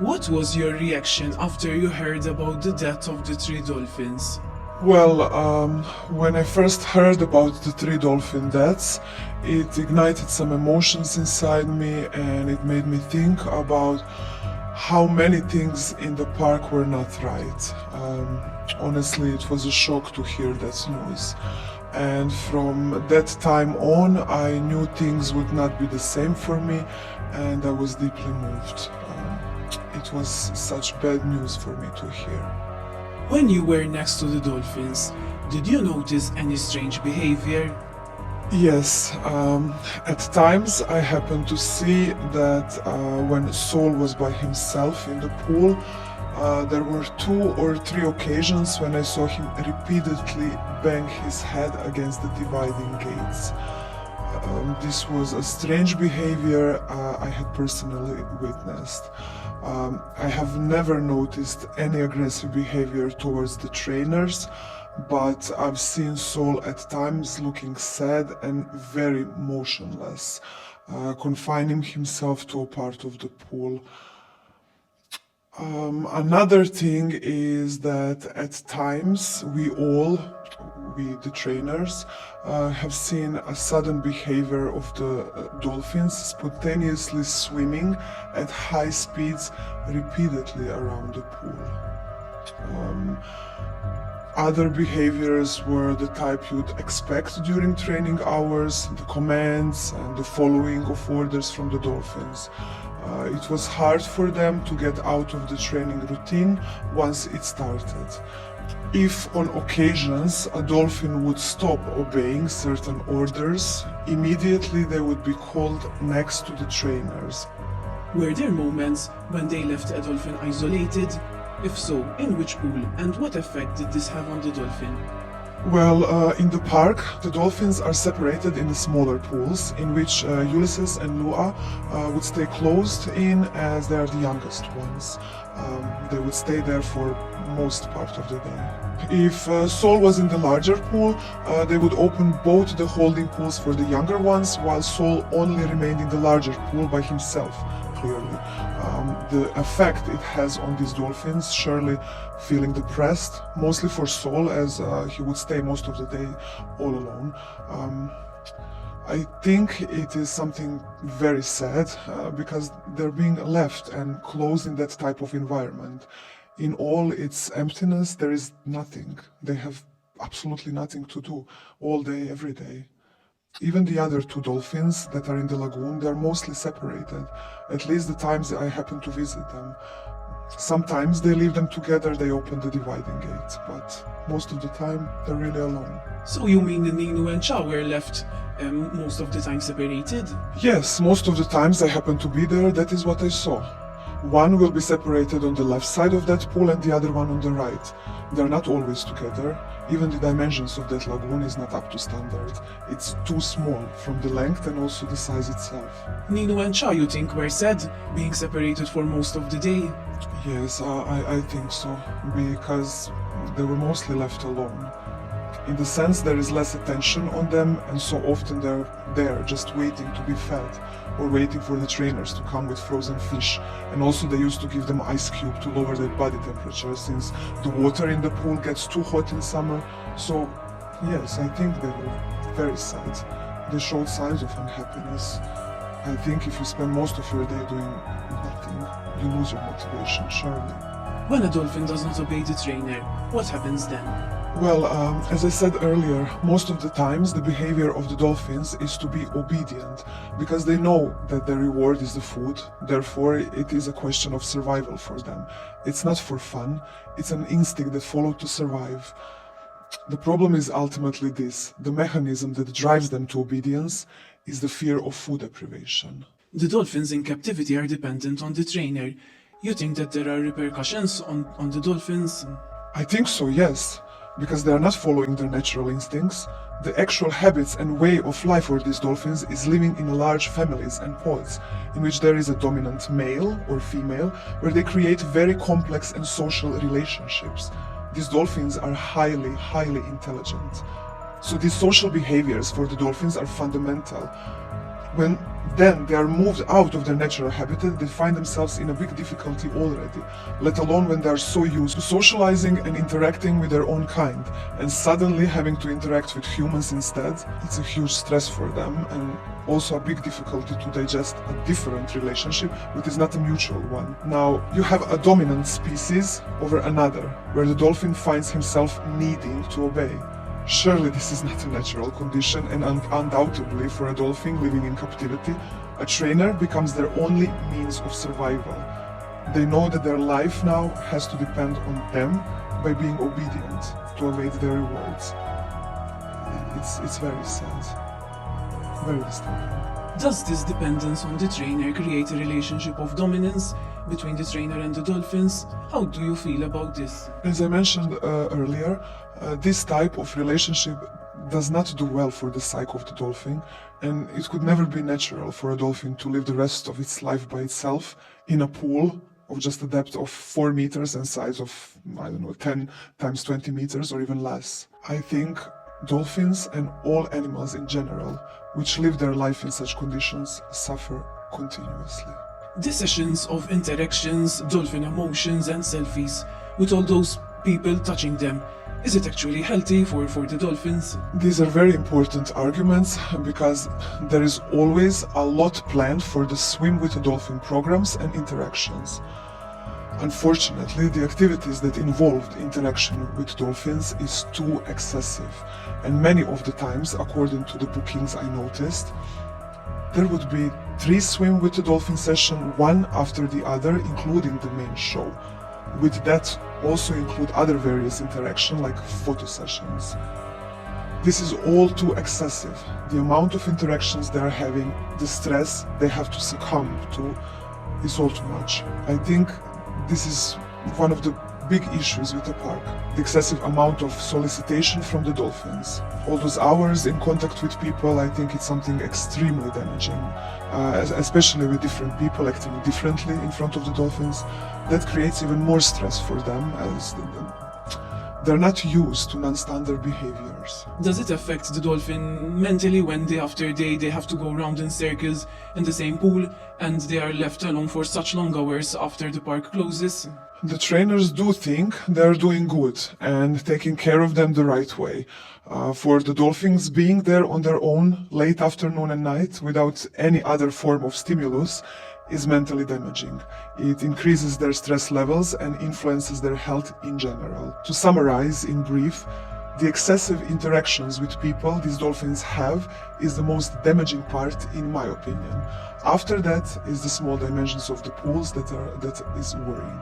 What was your reaction after you heard about the death of the three dolphins? Well, when I first heard about the three dolphin deaths, it ignited some emotions inside me and it made me think about how many things in the park were not right. Honestly, it was a shock to hear that news. And from that time on, I knew things would not be the same for me, and I was deeply moved. It was such bad news for me to hear. When you were next to the dolphins, did you notice any strange behavior? Yes, at times I happened to see that when Saul was by himself in the pool, there were 2 or 3 occasions when I saw him repeatedly bang his head against the dividing gates. This was a strange behavior I had personally witnessed. I have never noticed any aggressive behavior towards the trainers, but I've seen Saul at times looking sad and very motionless, confining himself to a part of the pool. Another thing is that at times we the trainers, have seen a sudden behavior of the dolphins spontaneously swimming at high speeds repeatedly around the pool. Other behaviors were the type you'd expect during training hours, the commands and the following of orders from the dolphins. It was hard for them to get out of the training routine once it started. If on occasions a dolphin would stop obeying certain orders, immediately they would be called next to the trainers. Were there moments when they left a dolphin isolated? If so, in which pool, and what effect did this have on the dolphin? Well, in the park, the dolphins are separated in the smaller pools, in which Ulysses and Lua would stay closed in as they are the youngest ones. They would stay there for most part of the day. If Saul was in the larger pool, they would open both the holding pools for the younger ones, while Saul only remained in the larger pool by himself, clearly. The effect it has on these dolphins, surely feeling depressed, mostly for Saul, as he would stay most of the day all alone. I think it is something very sad because they're being left and closed in that type of environment. In all its emptiness, there is nothing. They have absolutely nothing to do all day, every day. Even the other 2 dolphins that are in the lagoon, they are mostly separated, at least the times I happen to visit them. Sometimes they leave them together, they open the dividing gate, but most of the time they're really alone. So you mean Nino and Cha were left most of the time separated? Yes, most of the times I happen to be there, that is what I saw. One will be separated on the left side of that pool and the other one on the right. They're not always together. Even the dimensions of that lagoon is not up to standard. It's too small from the length and also the size itself. Nino and Cha, you think, were sad, being separated for most of the day? Yes, I think so, because they were mostly left alone. In the sense there is less attention on them, and so often they're there just waiting to be fed or waiting for the trainers to come with frozen fish. And also they used to give them ice cube to lower their body temperature since the water in the pool gets too hot in summer. So yes, I think they were very sad. They showed signs of unhappiness. I think if you spend most of your day doing nothing, you lose your motivation, surely. When a dolphin does not obey the trainer, what happens then? Well, as I said earlier, most of the times the behavior of the dolphins is to be obedient, because they know that their reward is the food, therefore it is a question of survival for them. It's not for fun, it's an instinct that followed to survive. The problem is ultimately this: the mechanism that drives them to obedience is the fear of food deprivation. The dolphins in captivity are dependent on the trainer. You think that there are repercussions on the dolphins? I think so, yes. Because they are not following their natural instincts. The actual habits and way of life for these dolphins is living in large families and pods, in which there is a dominant male or female, where they create very complex and social relationships. These dolphins are highly, highly intelligent. So these social behaviors for the dolphins are fundamental. When then they are moved out of their natural habitat, they find themselves in a big difficulty already, let alone when they are so used to socializing and interacting with their own kind, and suddenly having to interact with humans instead. It's a huge stress for them, and also a big difficulty to digest a different relationship, which is not a mutual one. Now, you have a dominant species over another, where the dolphin finds himself needing to obey. Surely this is not a natural condition, and undoubtedly for a dolphin living in captivity, a trainer becomes their only means of survival. They know that their life now has to depend on them by being obedient to await their rewards. It's very sad, very disturbing. Does this dependence on the trainer create a relationship of dominance between the trainer and the dolphins? How do you feel about this? As I mentioned earlier, this type of relationship does not do well for the psyche of the dolphin, and it could never be natural for a dolphin to live the rest of its life by itself in a pool of just a depth of 4 meters and size of, 10 times 20 meters or even less. I think dolphins and all animals in general, which live their life in such conditions, suffer continuously. The sessions of interactions, dolphin emotions and selfies, with all those people touching them, is it actually healthy for the dolphins? These are very important arguments because there is always a lot planned for the Swim with a Dolphin programs and interactions. Unfortunately, the activities that involved interaction with dolphins is too excessive, and many of the times, according to the bookings I noticed, there would be 3 Swim with the Dolphin sessions, one after the other, including the main show. With that also include other various interactions like photo sessions. This is all too excessive. The amount of interactions they are having, the stress they have to succumb to, is all too much. I think this is one of the big issues with the park. The excessive amount of solicitation from the dolphins. All those hours in contact with people, I think it's something extremely damaging, especially with different people acting differently in front of the dolphins. That creates even more stress for them as they're not used to non-standard behaviors. Does it affect the dolphin mentally when day after day they have to go around in circles in the same pool and they are left alone for such long hours after the park closes? The trainers do think they're doing good and taking care of them the right way. For the dolphins, being there on their own late afternoon and night without any other form of stimulus is mentally damaging. It increases their stress levels and influences their health in general. To summarize in brief, the excessive interactions with people these dolphins have is the most damaging part in my opinion. After that is the small dimensions of the pools that is worrying.